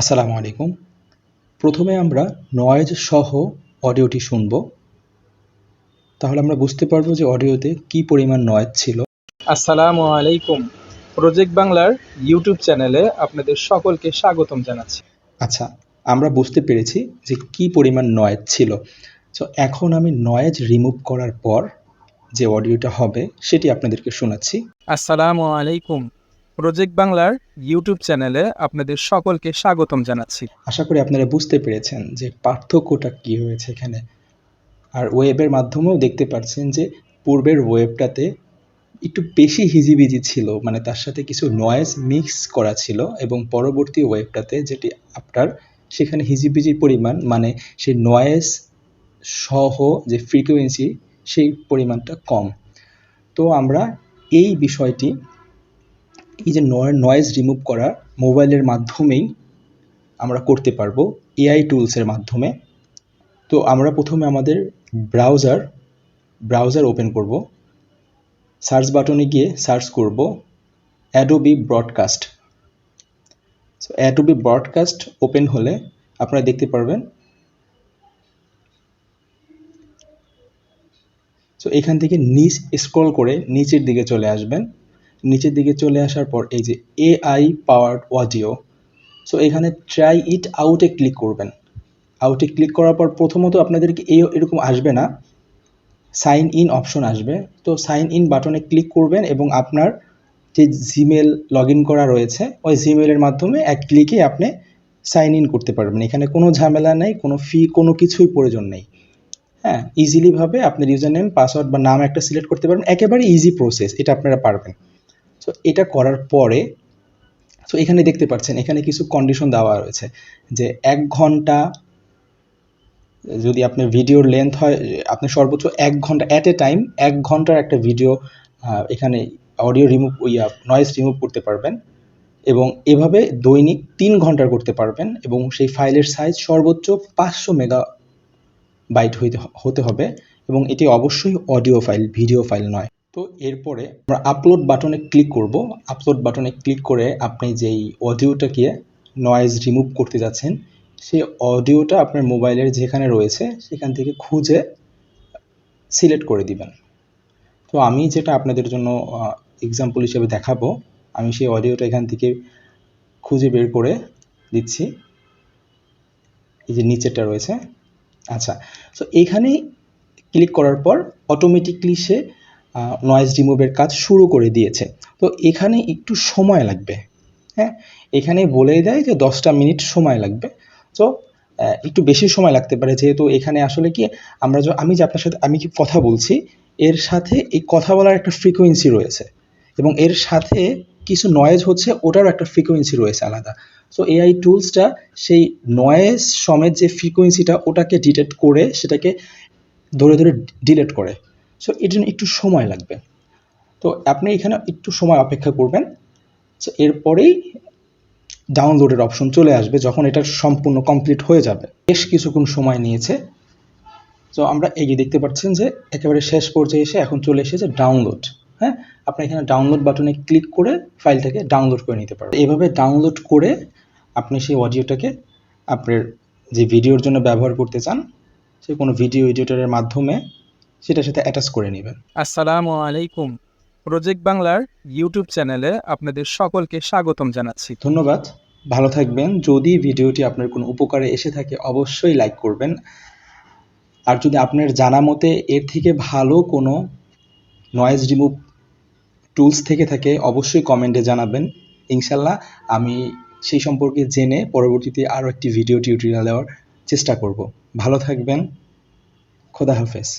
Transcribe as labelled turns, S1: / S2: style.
S1: আসসালামু আলাইকুম। প্রথমে আমরা নয়েজ সহ অডিওটি শুনব। তাহলে আমরা বুঝতে পারবো যে অডিওতে কি পরিমাণ নয়েজ ছিল।
S2: আসসালামু আলাইকুম। প্রজেক্ট বাংলার ইউটিউব চ্যানেলে আপনাদের সকলকে স্বাগতম জানাচ্ছি।
S1: আচ্ছা, আমরা বুঝতে পেরেছি যে কি পরিমাণ নয়েজ ছিল। সো এখন আমি নয়েজ রিমুভ করার পর যে অডিওটা হবে সেটি আপনাদেরকে শোনাচ্ছি।
S2: আসসালামু আলাইকুম। প্রজেক্ট বাংলার ইউটিউব চ্যানেলে আপনাদের সকলকে স্বাগতম জানাচ্ছি।
S1: আশা করি আপনারা বুঝতে পেরেছেন যে পার্থক্যটা কি হয়েছে এখানে। আর ওয়েবের মাধ্যমেও দেখতে পাচ্ছেন যে পূর্বের ওয়েবটাতে একটু বেশি হিজিবিজি ছিল, মানে তার সাথে কিছু নয়েজ মিক্স করা ছিল, এবং পরবর্তী ওয়েবটাতে যেটি আপনার সেখানে হিজিবিজির পরিমাণ মানে সেই নয়েজ সহ যে ফ্রিকোয়েন্সি সেই পরিমাণটা কম। তো আমরা এই বিষয়টি এই যে নয়েজ রিমুভ করা মোবাইলের মাধ্যমেই আমরা করতে পারবো এআই টুলসের মাধ্যমে। তো আমরা প্রথমে আমাদের ব্রাউজার ওপেন করব। সার্চ বাটনে গিয়ে সার্চ করব Adobe broadcast. So Adobe broadcast open হলে আপনারা দেখতে পারবেন। সো এখান থেকে স্ক্রল করে নিচের দিকে চলে আসবেন। নিচের দিকে চলে আসার পর এই যে এআই পাওয়ার্ড অডিও, সো এখানে ট্রাই ইট আউটে ক্লিক করবেন। আউটে ক্লিক করার পর প্রথমত আপনাদেরকে এরকম আসবে না, সাইন ইন অপশন আসবে। তো সাইন ইন বাটনে ক্লিক করবেন এবং আপনার যে জিমেল লগ ইন করা রয়েছে ওই জিমেলের মাধ্যমে এক ক্লিকে আপনি সাইন ইন করতে পারবেন। এখানে কোনো ঝামেলা নেই, কোনো ফি কোনো কিছুই প্রয়োজন নেই। হ্যাঁ, ইজিলিভাবে আপনার ইউজার নেম পাসওয়ার্ড বা নাম একটা সিলেক্ট করতে পারবেন, একেবারে ইজি প্রসেস, এটা আপনারা পারবেন। সো এটা করার পরে সো এখানে দেখতে পাচ্ছেন এখানে কিছু কন্ডিশন দেওয়া রয়েছে যে 1 ঘন্টা যদি আপনার ভিডিওর লেন্থ হয়, আপনি সর্বোচ্চ 1 ঘন্টা অ্যাট এ টাইম 1 ঘন্টার একটা ভিডিও এখানে অডিও রিমুভ নয়েজ রিমুভ করতে পারবেন, এবং এভাবে দৈনিক 3 ঘন্টার করতে পারবেন, এবং সেই ফাইলের সাইজ সর্বোচ্চ 500 মেগাবাইট হতে হবে, এবং এটি অবশ্যই অডিও ফাইল, ভিডিও ফাইল নয়। তো এরপরে আমরা আপলোড বাটনে ক্লিক করব। আপলোড বাটনে ক্লিক করে আপনি যেই অডিওটাকে নয়েজ রিমুভ করতে যাচ্ছেন সেই অডিওটা আপনার মোবাইলের যেখানে রয়েছে সেখান থেকে খুঁজে সিলেক্ট করে দিবেন। তো আমি যেটা আপনাদের জন্য এক্সাম্পল হিসেবে দেখাবো, আমি সেই অডিওটা এখান থেকে খুঁজে বের করে দিচ্ছি। এই যে নিচেরটা রয়েছে। আচ্ছা, সো এইখানে ক্লিক করার পর অটোমেটিকলি সে নয়েজ রিমুভের কাজ শুরু করে দিয়েছে। তো এখানে একটু সময় লাগবে। হ্যাঁ, এখানে বলেই দেয় যে 10টা মিনিট সময় লাগবে। তো একটু বেশি সময় লাগতে পারে, যেহেতু এখানে আসলে কি আমি যে আপনার সাথে আমি কি কথা বলছি এর সাথে এই কথা বলার একটা ফ্রিকোয়েন্সি রয়েছে, এবং এর সাথে কিছু নয়েজ হচ্ছে ওটারও একটা ফ্রিকোয়েন্সি রয়েছে আলাদা। সো এআই টুলসটা সেই নয়েজ সমেত যে ফ্রিকোয়েন্সিটা ওটাকে ডিটেক্ট করে সেটাকে ধরে ডিলিট করে। সো এর জন্য একটু সময় লাগবে। তো আপনি এখানে একটু সময় অপেক্ষা করবেন। সো এরপরেই ডাউনলোডের অপশন চলে আসবে যখন এটা সম্পূর্ণ কমপ্লিট হয়ে যাবে। বেশ কিছুক্ষণ সময় নিয়েছে। তো আমরা এই যে দেখতে পাচ্ছেন যে একেবারে শেষ পর্যায়ে এসে এখন চলে এসেছে ডাউনলোড। হ্যাঁ, আপনি এখানে ডাউনলোড বাটনে ক্লিক করে ফাইলটাকে ডাউনলোড করে নিতে পারবেন। এভাবে ডাউনলোড করে আপনি সেই অডিওটাকে আপনার যে ভিডিওর জন্য ব্যবহার করতে চান সে কোনো ভিডিও এডিটরের মাধ্যমে সেটার সাথে অ্যাটাচ করে নেবেন।
S2: আসসালামু আলাইকুম। প্রজেক্ট বাংলার ইউটিউব চ্যানেলে আপনাদের সকলকে স্বাগতম জানাচ্ছি।
S1: ধন্যবাদ, ভালো থাকবেন। যদি ভিডিওটি আপনার কোনো উপকারে এসে থাকে অবশ্যই লাইক করবেন। আর যদি আপনার জানা মতে এর থেকে ভালো কোনো নয়েজ রিমুভ টুলস থেকে থাকে অবশ্যই কমেন্টে জানাবেন। ইনশাল্লাহ আমি সেই সম্পর্কে জেনে পরবর্তীতে আরও একটি ভিডিও টিউটোরিয়াল দেওয়ার চেষ্টা করব। ভালো থাকবেন। খোদা হাফেজ।